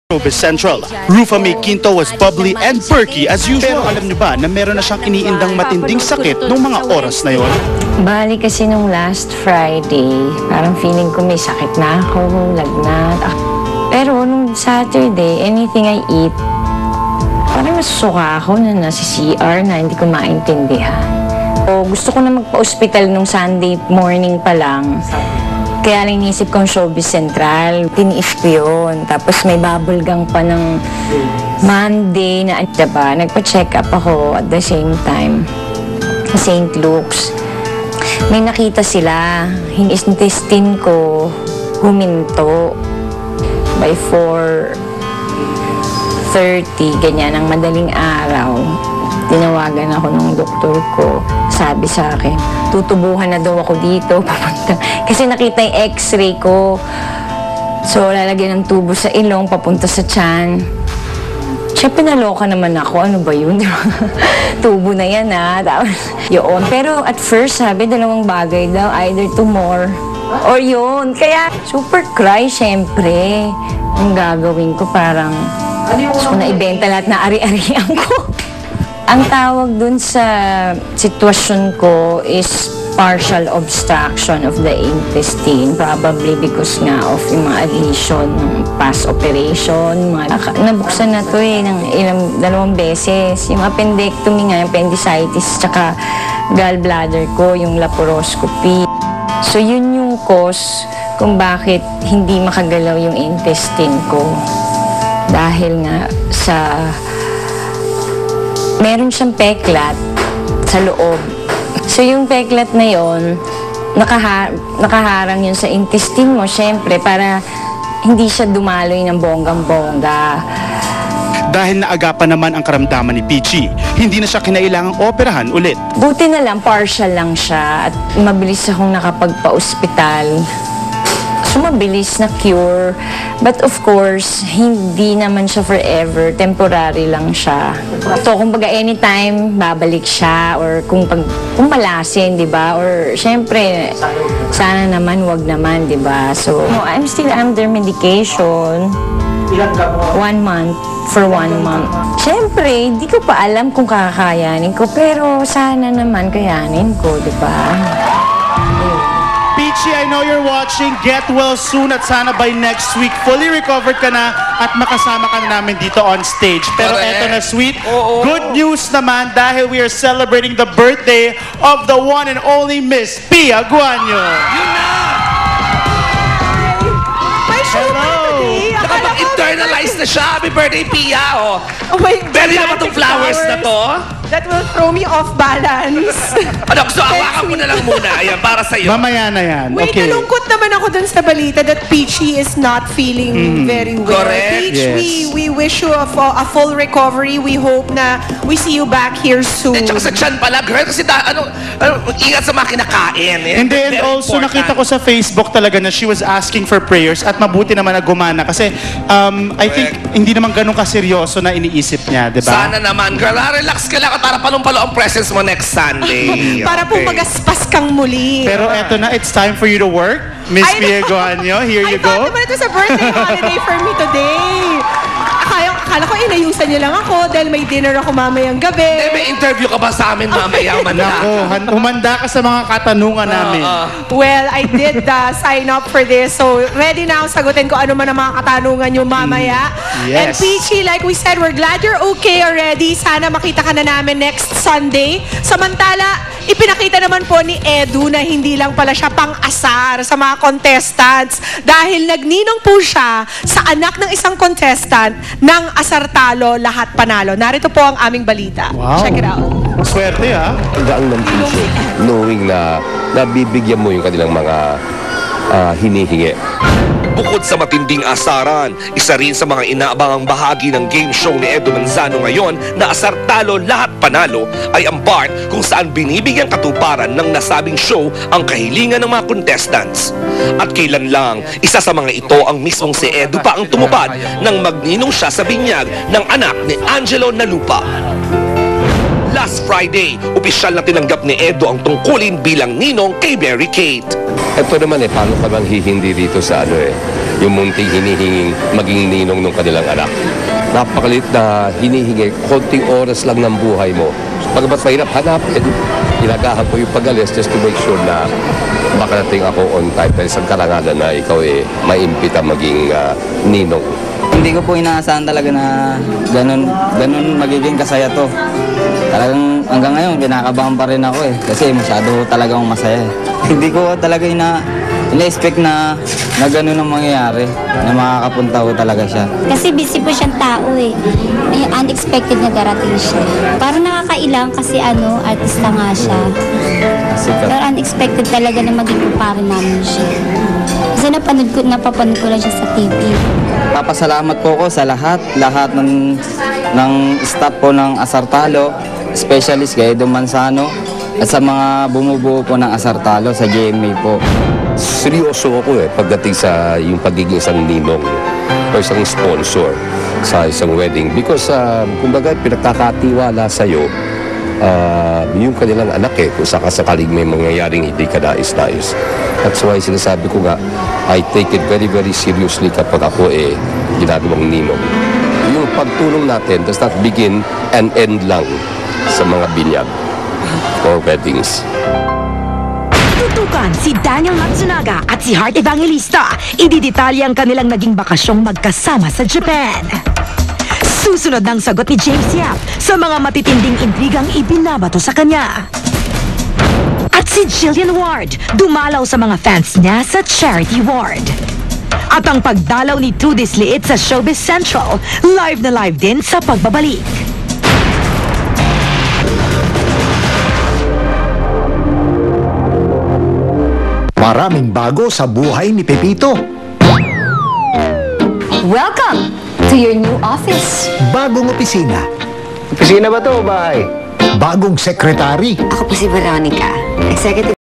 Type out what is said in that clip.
Showbiz Central. Rufa May Quinto was bubbly and perky as usual. Pero alam niyo ba na meron na siyang iniindang matinding sakit noong mga oras na yon? Bali kasi nung last Friday, parang feeling ko may sakit na ako, lagnat. Pero nung Saturday, anything I eat, parang nasusuka ako na nasa CR na hindi ko maintindihan. So, gusto ko na magpa-ospital nung Sunday morning pa lang. Kaya lang inisip ko ang Showbiz Central. Tiniis ko yun. Tapos may bubble gang pa ng Monday na, diba? Nagpa-check up ako at the same time sa St. Luke's. May nakita sila. Yung intestine ko huminto by 4:30, ganyan, ang madaling araw. Tinawagan ako ng doktor ko. Sabi sa akin, tutubuhan na daw ako dito. Papunta. Kasi nakita yung x-ray ko. So, lalagyan ng tubo sa ilong, papunta sa tiyan. Siyempre, naloka naman ako. Ano ba yun? Tubo na yan, ha? Yun. Pero at first, sabi, dalawang bagay daw. Either tumor or yun. Kaya, super cry, siyempre. Ang gagawin ko, parang gusto ko na ibenta lahat na ari-arian ko. Ang tawag dun sa sitwasyon ko is partial obstruction of the intestine. Probably because nga of yung mga adhesion ng past operation. Nabuksan na to ng dalawang beses. Yung appendectomy nga, yung appendicitis, tsaka gallbladder ko, yung laparoscopy. So yun yung cause kung bakit hindi makagalaw yung intestine ko. Dahil nga sa meron siyang peklat sa loob. So yung peklat na yon, nakaharang yun sa intestine mo, syempre, para hindi siya dumaloy ng bonggang-bongga. Dahil naagapan naman ang karamdaman ni Peachy, hindi na siya kinailangang operahan ulit. Buti na lang, partial lang siya at mabilis akong nakapagpa-ospital. So mabilis na cure. But of course, hindi naman siya forever. Temporary lang siya. So, kumbaga anytime, babalik siya. Or kung malasin, di ba? Or, syempre, sana naman, wag naman, di ba? So, I'm still under medication. 1 month. For 1 month. Syempre, hindi ko pa alam kung kakayanin ko. Pero, sana naman kayanin ko, di ba? Peachy, I know you're watching. Get well soon at sana by next week, fully recovered ka na at makasama ka na namin dito on stage. Pero eto na, sweet. Good news naman dahil we are celebrating the birthday of the one and only Miss Pia Guanyo. Yun na! May show Hello! Nakapag-internalize na siya. Happy birthday, Pia! Oh my Pwede naman itong flowers na to? That will throw me off balance. Ano, gusto hawakan mo na lang muna. Ayan, para sa'yo. Mamaya na yan. Wait, Okay. nalungkot naman ako dun sa balita that Peachy is not feeling very well. Correct. Peach, Yes. we wish you a full recovery. We hope na we see you back here soon. At saka sa tiyan pala, girl. Kasi ingat sa mga kinakain. And then Very also important. nakita ko sa Facebook talaga na she was asking for prayers at mabuti naman na gumana kasi I think hindi naman ganun kaseryoso na iniisip niya, di ba? Sana naman, girl. Relax ka lang at para palumpalo ang presence mo next Sunday. Para po Okay. magaspas kang muli. Pero eto na, it's time for you to work. Miss I know. Pia Guanyo, here you I thought go. naman ito sa birthday holiday for me today. Akala ko inayusan niyo lang ako dahil may dinner ako mamayang gabi. Eh, may interview ka ba sa amin mamaya? Nako, humanda ka sa mga katanungan namin. Well, I did sign up for this. So, ready na akong sagutin ko ano man ang mga katanungan nyo mamaya. Yes. And Peachy, like we said, we're glad you're okay already. Sana makita ka na namin next Sunday. Samantala, ipinakita naman po ni Edu na hindi lang pala siya pang-asar sa mga contestants dahil nagninong po siya sa anak ng isang contestant ng asar talo, lahat panalo. Narito po ang aming balita. Wow. Check it out. Swerte, ha? Ang ng puso, knowing na nabibigyan mo yung kanilang mga hinihingi. Bukod sa matinding asaran, isa rin sa mga inaabangang bahagi ng game show ni Edu Manzano ngayon na Asar Talo Lahat Panalo ay ang part kung saan binibigyang katuparan ng nasabing show ang kahilingan ng mga contestants. At kailan lang, isa sa mga ito ang mismong si Edu pa ang tumupad nang magninong siya sa binyag ng anak ni Angelo Nalupa. Last Friday, opisyal na tinanggap ni Edu ang tungkulin bilang ninong kay Mary Kate. Ito naman paano ka bang hihindi dito sa yung munting hinihinging maging ninong ng kanilang anak. Napakalit na hinihingi, konting oras lang ng buhay mo. Pagkabat mahirap hanapin, ilagahan ko yung pag-alis just to make sure na makarating ako on time. Dahil isang karangalan na ikaw maimpita maging ninong. Hindi ko po inaasahan talaga na ganun magiging kasaya to. Talagang hanggang ngayon, kinakabahan pa rin ako kasi masyado talagang masaya Hindi ko talaga ina-expect na ganun ang mangyayari, na makakapunta ko talaga siya. Kasi busy po siyang tao May unexpected na darating siya. Parang nakakailang kasi artista nga siya. Pero unexpected talaga na maging kumpare namin siya. Kasi napapanood ko lang siya sa TV. Papasalamat po ko sa lahat ng staff po ng Asartalo, especially kay Edo Manzano, at sa mga bumubuo po ng Asartalo sa GMA po. Seryoso ako pagdating sa yung pagiging isang ninong o isang sponsor sa isang wedding. Because kumbaga pinagkakatiwala sa'yo yung kanilang anak kung sakasakaling may mangyayaring hindi ka nais-nais. That's why sinasabi ko nga, I take it very very seriously kapag ako ginagawang ninong. Yung pagtulong natin does not begin and end lang sa mga binyag or weddings. Tutukan si Daniel Matsunaga at si Heart Evangelista. Ididetalye ang kanilang naging bakasyong magkasama sa Japan. Susunod ng sagot ni James Yap sa mga matitinding intrigang ibinabato sa kanya. At si Jillian Ward, dumalaw sa mga fans niya sa charity ward. At ang pagdalaw ni Tudis Liit sa Showbiz Central, live na live din sa pagbabalik. Maraming bago sa buhay ni Pepito. Welcome to your new office. Bagong opisina. Opisina ba to o bahay? Bagong sekretary. Ako po si Veronica, executive